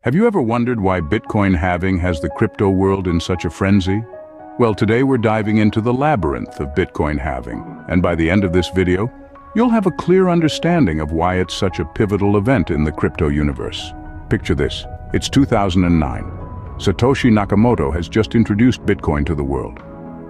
Have you ever wondered why Bitcoin halving has the crypto world in such a frenzy? Well, today we're diving into the labyrinth of Bitcoin halving, and by the end of this video, you'll have a clear understanding of why it's such a pivotal event in the crypto universe. Picture this, it's 2009. Satoshi Nakamoto has just introduced Bitcoin to the world.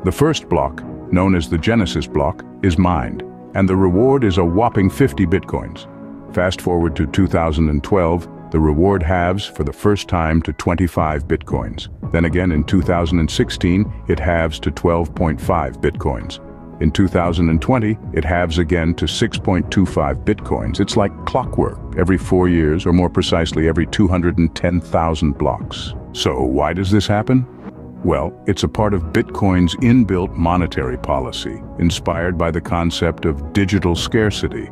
The first block, known as the Genesis block, is mined, and the reward is a whopping 50 Bitcoins. Fast forward to 2012, the reward halves for the first time to 25 Bitcoins. Then again in 2016, it halves to 12.5 Bitcoins. In 2020, it halves again to 6.25 Bitcoins. It's like clockwork, every 4 years, or more precisely every 210,000 blocks. So why does this happen? Well, it's a part of Bitcoin's inbuilt monetary policy, inspired by the concept of digital scarcity.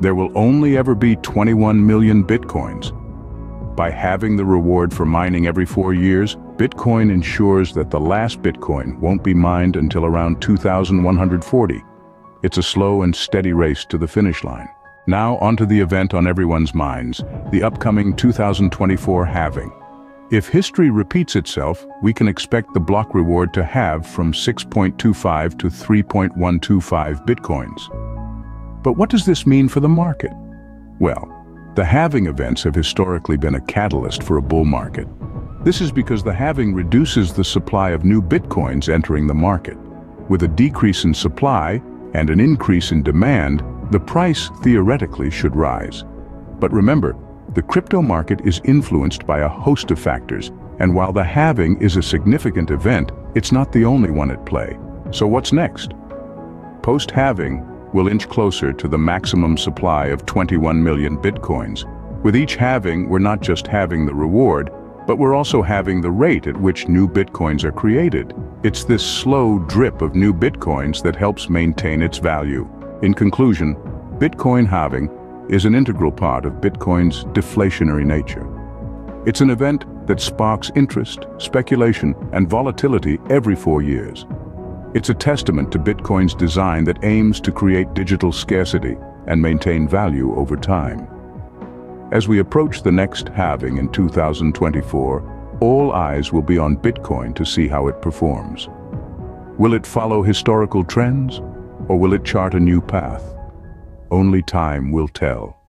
There will only ever be 21 million Bitcoins. By halving the reward for mining every 4 years, Bitcoin ensures that the last Bitcoin won't be mined until around 2140. It's a slow and steady race to the finish line. Now onto the event on everyone's minds, the upcoming 2024 halving. If history repeats itself, we can expect the block reward to halve from 6.25 to 3.125 Bitcoins. But what does this mean for the market? Well, the halving events have historically been a catalyst for a bull market. This is because the halving reduces the supply of new Bitcoins entering the market. With a decrease in supply and an increase in demand, the price theoretically should rise. But remember, the crypto market is influenced by a host of factors, and while the halving is a significant event, it's not the only one at play. So what's next? Post-halving will inch closer to the maximum supply of 21 million Bitcoins. With each halving, we're not just halving the reward, but we're also halving the rate at which new Bitcoins are created. It's this slow drip of new Bitcoins that helps maintain its value. In conclusion, Bitcoin halving is an integral part of Bitcoin's deflationary nature. It's an event that sparks interest, speculation, and volatility every 4 years. It's a testament to Bitcoin's design that aims to create digital scarcity and maintain value over time. As we approach the next halving in 2024, all eyes will be on Bitcoin to see how it performs. Will it follow historical trends, or will it chart a new path? Only time will tell.